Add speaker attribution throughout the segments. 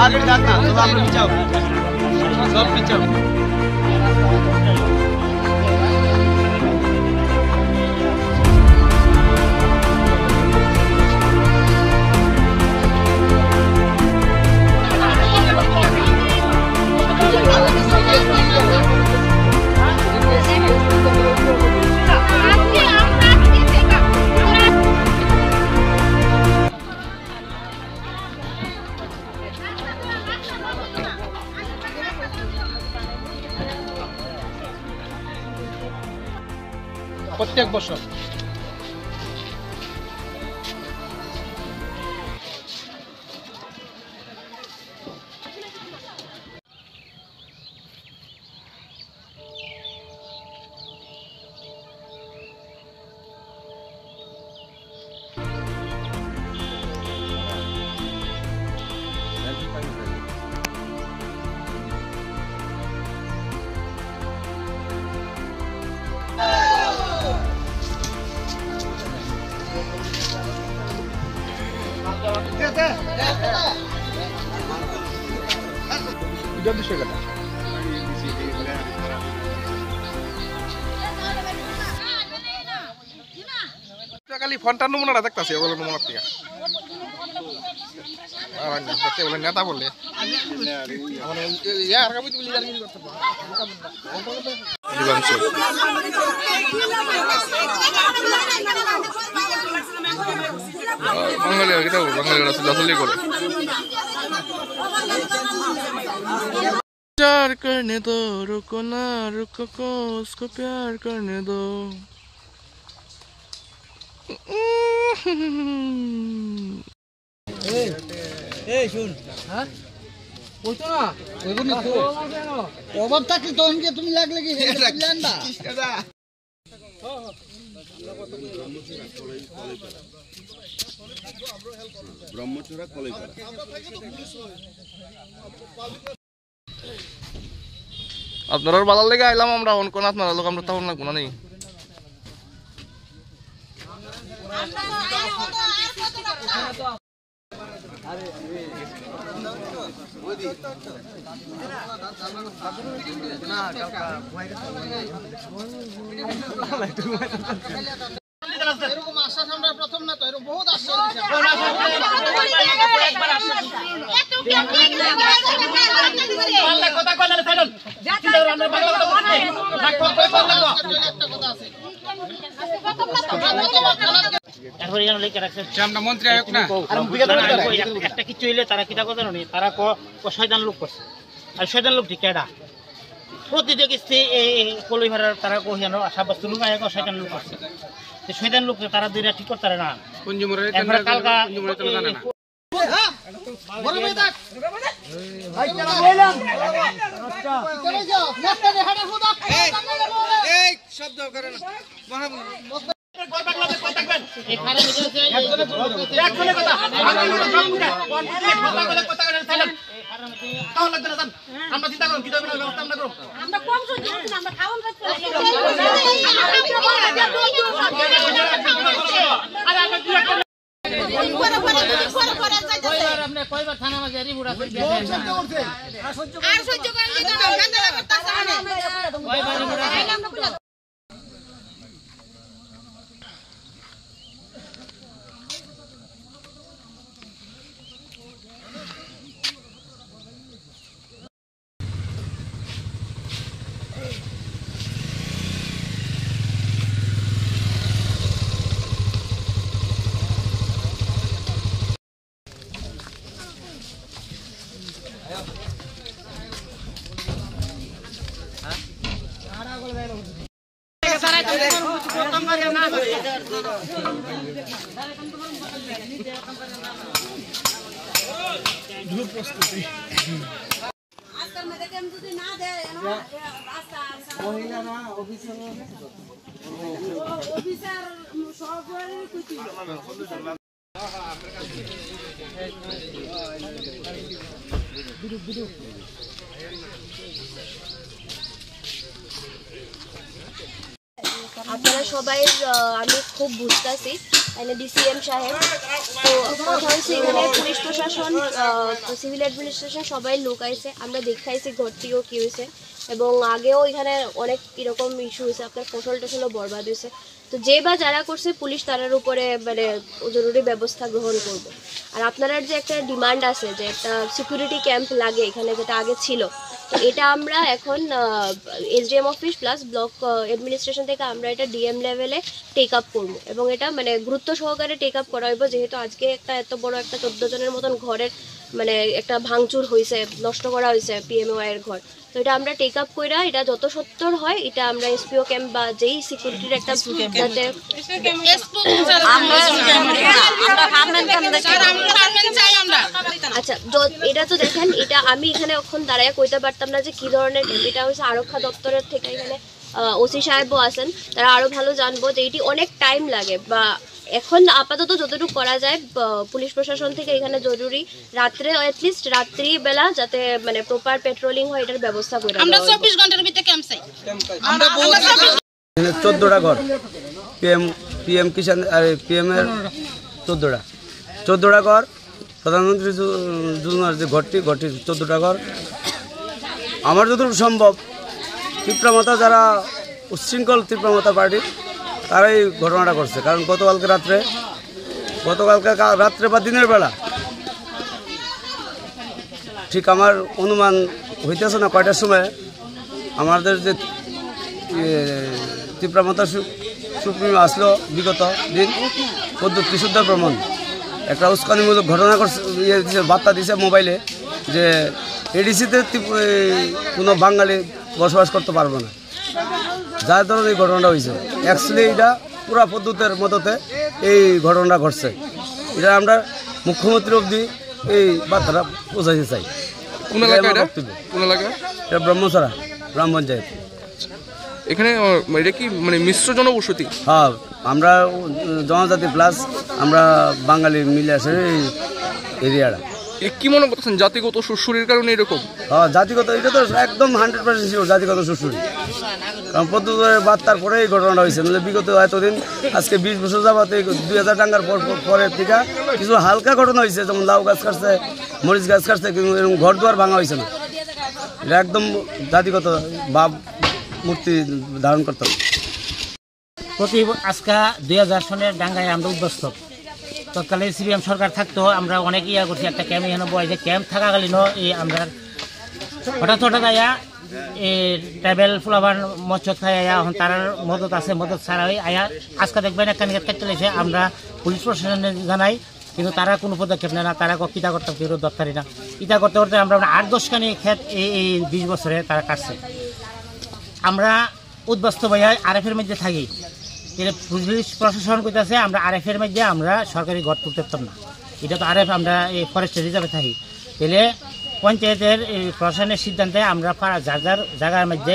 Speaker 1: आगे डालना तो आप लोग जाओ सब पीछे प्रत्येक बছর Udah bisa kata. Kali fontan nomor ada tak sih? Kalau nomor tiga. Arahnya, pasti boleh nyata boleh. Ya, kamu itu beli lagi di bangsa. Bangladesh kita, Bangladesh sudah selesai kok. प्यार करने दो रुको ना रुको को उसको प्यार करने दो
Speaker 2: ए सुन हां বলতো না ওইগুলো তো অভাব থাকলে তখন কি তুমি লাগলে কি জানবা
Speaker 3: ব্রহ্মচূড়া কলাইপাড়া
Speaker 1: আপনারা বাজার লেগে আইলাম আমরা কোন আপনারা লোক আমরা তখন না কোন নেই
Speaker 2: এরকম আশ্বাস আমরা প্রথম না তো এরকম বহুত আশ্বাস
Speaker 1: মন্ত্রী আয়োগ না
Speaker 4: একটা কিছু হইলে তারা কিটা কথা জানি তারা শয়তান লোক করছে আর শয়তান লোক ঠিক এটা প্রতিটা কিস্তি এই কলই ভাড়ার তারা কহিয়ানো সাব্যস্ত লোক আয়োগ শয়তান লোক করছে শয়তান লোক তারা দুইটা ঠিক করতে পারে না কালকা
Speaker 2: বড় ভাই দেখ ভাই কেন বললাম এই শব্দ করে না
Speaker 4: কয়বার থানা মাঝে রিপোর্ট আছে
Speaker 5: আর সহ্য করলে তো গান্ডালা করতেছ না কয়বার রিপোর্ট আছে
Speaker 6: আপনারা সবাই আমি খুব বুঝতেছি এনে ডিসিএম সাহেব। তো কথা হচ্ছে এখানে পুলিশ প্রশাসন, সিভিল অ্যাডমিনিস্ট্রেশন সবাই লোক আইছে, আমরা দেখাইছি ঘরটিও কী হয়েছে, এবং আগেও এখানে অনেক এরকম ইস্যু হয়েছে, আপনার ফসল টসলও বরবাদ হয়েছে। তো যে বা যারা করছে পুলিশ তারার উপরে মানে জরুরি ব্যবস্থা গ্রহণ করবে। আর আপনার যে একটা ডিমান্ড আছে যে একটা সিকিউরিটি ক্যাম্প লাগে এখানে, যেটা আগে ছিল, তো এটা আমরা এখন SDM office plus block administration থেকে আমরা এটা ডিএম লেভেলে টেক আপ করবো, এবং এটা মানে গুরুত্ব সহকারে টেক আপ করা হইব, যেহেতু আজকে একটা এত বড় একটা 14 জনের মতন ঘরের মানে একটা ভাঙচুর হয়েছে, নষ্ট করা হয়েছে পিএমওআই এর ঘর। তো এটা আমরা টেক আপ কইরা এটা যত সত্তর হয় এটা আমরা এসপিও ক্যাম্প বা যেই সিকিউরিটির একটা যাতে আচ্ছা এটা তো দেখেন, এটা আমি এখানে এখন দাঁড়ায় কইতে পারতাম না যে কি ধরনের ক্যাম্প। এটা হচ্ছে আরক্ষা দপ্তরের থেকে এখানে ওসি সাহেবও আছেন, তারা আরো ভালো জানবো যে এটি অনেক টাইম লাগে। বা এখন আপাতত যতটুকু করা যায় পুলিশ প্রশাসন থেকে এখানে জরুরি রাত্রে অ্যাটলিস্ট রাত্রিবেলা যাতে মানে প্রপার পেট্রোলিং হয় এটার ব্যবস্থা করে আমরা 24 ঘন্টার ভিতরে ক্যাম্প চাই। আমরা
Speaker 7: 14টা ঘর পিএম কিষান আর পিএম এর 14টা ঘর, প্রধানমন্ত্রী যোজনার যে ঘরটি 14টা ঘর। আমার যতটুকু সম্ভব তীব্রমাতা যারা উচ্ছৃঙ্খল তীব্রমাতা পার্টি তারাই ঘটনাটা করছে, কারণ গতকালকে রাত্রে বা দিনের বেলা ঠিক আমার অনুমান হইতেছে না কয়টার সময় আমাদের যে তীব্রমাতা সুপ্রিম আসলো বিগত দিন পদ্ধতি শুদ্ধ প্রমাণ একটা উস্কানিমূলক ঘটনা করছে, বার্তা দিছে মোবাইলে যে এডিসিতে কোনো বাঙালি বসবাস করতে পারবো না, যার ধরনের এই ঘটনাটা হয়েছে। অ্যাকচুয়ালি এটা পুরা পদ্ধতির মতোতে এই ঘটনাটা ঘটছে। এটা আমরা মুখ্যমন্ত্রী অবধি এই বার্তাটা পৌঁছাইতে চাই। এটা ব্রহ্মছড়া গ্রাম পঞ্চায়েত।
Speaker 1: এখানে এটা কি মানে মিশ্র জনবসতি?
Speaker 7: হ্যাঁ, আমরা জনজাতি প্লাস আমরা বাঙালি মিলে আসে এই এরিয়াটা।
Speaker 1: কি মনে করতেছেন জাতিগত সুরসুরির কারণে এরকম?
Speaker 7: হ্যাঁ, জাতিগত, এটা তো একদম 100% শিওর জাতিগত সুরসুরি, কারণ পদ্ধতির বার্তার পরে এই ঘটনাটা হয়েছে। নাহলে বিগত এতদিন আজকে 20 বছর যাবত এই 2000 টাঙ্গার পরের থেকে কিছু হালকা ঘটনা হয়েছে, যেমন লাউ গাছ কাটছে, মরিচ গাছ কাটছে, কিন্তু এরকম ঘর দুয়ার ভাঙা হয়েছে না। এটা একদম জাতিগত ভাব মূর্তি ধারণ করতে হবে।
Speaker 4: প্রতি আজকা 2000 সনের ডাঙ্গায় আমরা উদ্বস্ত। তৎকালে সিপিএম সরকার থাকতো, আমরা অনেক ইয়া করছি, একটা ক্যাম্প এখানে বয়েছে। ক্যাম্প থাকাকালীনও এই আমরা হঠাৎ আয়া এই ট্রাইবেল ফুলাবার মৎস্য খাই আয়া এখন তার মদত আছে, মদত ছাড়া আয়া আজকে দেখবেন একটা নিয়ে থাকতে লেগেছে। আমরা পুলিশ প্রশাসনে জানাই, কিন্তু তারা কোনো পদক্ষেপ নেয় না। তারা কিতা করতে কেউ দরকারি না, ইটা করতে করতে আমরা 8-10 খানি ক্ষেত এই 20 বছরে তারা কাটছে। আমরা উদ্বস্ত ভাইয়া আরএফের মধ্যে থাকি, পুলিশ প্রশাসন করতেছে আমরা আরএফের মধ্যে আমরা সরকারি ঘর তুলতে পারতাম না। এটা তো আরএফ, আমরা এই ফরেস্ট রিজার্ভে থাকি। তাহলে পঞ্চায়েতের এই প্রশাসনের সিদ্ধান্তে আমরা যার যার জায়গার মধ্যে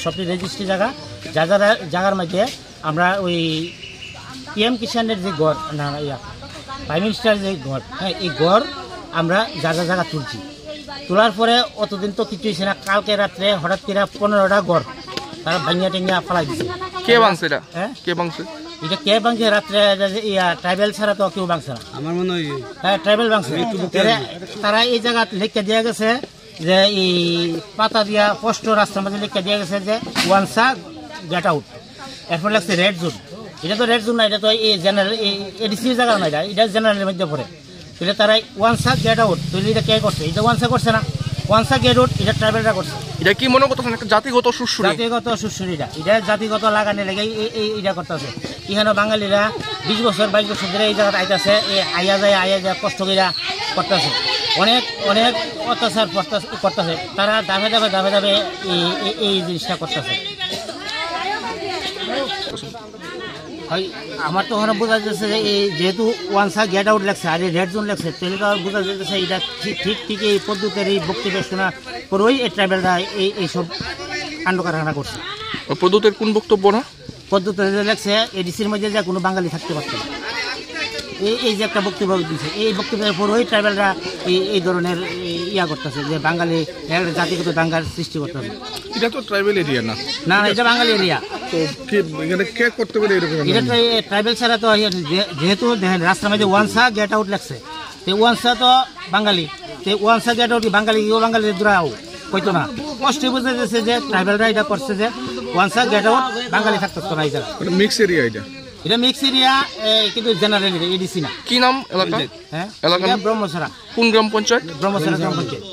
Speaker 4: সবটি রেজিস্ট্রি জায়গা যার যার জায়গার মধ্যে আমরা ওই পিএম কিষানের যে ঘর না প্রাইম মিনিস্টার যে ঘর, হ্যাঁ, এই ঘর আমরা যার যার জায়গা তুলছি। তোলার পরে অতদিন তো কিছু হয়েছে না। কালকে রাত্রে হঠাৎ করে 15টা ঘর তারা ভাঙিয়া টেঙ্গিয়া ফালাই দিচ্ছে।
Speaker 1: কে ভাঙছে এটা? হ্যাঁ, কে ভাঙছে
Speaker 4: এটা? কে ভাঙছে রাত্রে? ট্রাইবেল ছাড়া তো কেউ ভাঙছে না, আমার মনে হয়। হ্যাঁ, ট্রাইবেল ভাঙছে। তারা এই জায়গা লিখে দেওয়া গেছে যে এই পাতা দিয়া স্পষ্ট রাস্তার মধ্যে লিখে দেওয়া গেছে যে ওয়ানসা গেট আউট। এরপর লাগছে রেড জোন। এটা তো রেড জোন না, এটা তো এই জেনারেল এডিসির জায়গা না, এটা জেনারেলের মধ্যে পড়ে। তাহলে তারা ওয়ানসা গেট আউট, তাহলে এটা কে করছে? এটা ওয়ানসা করছে না, ওয়ানসা গেট আউট এটা ট্রাইবেলরা করছে।
Speaker 1: এটা কি মনে করতেছেন একটা জাতিগত সুরসুরি?
Speaker 4: জাতিগত সুরসুরিটা এটা জাতিগত লাগানে লেগে এইটা করতেছে। এখানে বাঙালিরা 20 বছর 22 বছর ধরে এই জায়গায় আইতাছে, আইয়া যায় কষ্ট করে করতেছে, অনেক অত্যাচার করতেছে। তারা দাবে দাবে এই জিনিসটা করতেছে। আমার তো ওখানে বোঝা যাচ্ছে যে এই যেহেতু ওয়ানসা গেট আউট লাগছে আর এই রেড জোন লাগছে, তাহলে তো বোঝা যাচ্ছে এটা ঠিক এই পদ্ধতির এই বক্তব্য শোনা করেই এই ট্রাইবেলরা এইসব কাণ্ড কারখানা করছে।
Speaker 1: পদ্ধতির কোন বক্তব্য? না
Speaker 4: পদ্ধতি লাগছে এডিসির মধ্যে যে কোনো বাঙালি থাকতে পারছে না, এই যে একটা বক্তব্য দিচ্ছে, এই বক্তব্যের পরেই ট্রাইবেলরা এই ধরনের ইয়া করতেছে যে বাঙালি জাতিগত দাঙ্গার সৃষ্টি করতেছে।
Speaker 1: এটা তো ট্রাইবেল এরিয়া না,
Speaker 4: না এটা বাঙালি এরিয়া।
Speaker 1: তো কি এখানে কে করতে পারে এরকম
Speaker 4: এটা ট্রাইবেল ছাড়া তো যেহেতু দেখেন রাস্তার মধ্যে ওয়ানসা গেট আউট লাগছে তো ওয়ানসা তো বাঙালি তো ওয়ানসা গেট আউট বাঙালি দূরাও কইতো না কষ্টে বুঝে যাচ্ছে যে ট্রাইবেলরা এটা করছে যে ওয়ানসা গেট আউট বাঙালি থাকতো না এই জায়গা
Speaker 1: মিক্স এরিয়া
Speaker 4: এটা মিক্স এরিয়া কিন্তু জেনারেল এডিসি না
Speaker 1: কি নাম এলাকা
Speaker 4: হ্যাঁ
Speaker 1: এলাকা
Speaker 4: ব্রহ্মছড়া
Speaker 1: কোন গ্রাম পঞ্চায়েত
Speaker 4: ব্রহ্মছড়া গ্রাম পঞ্চায়েত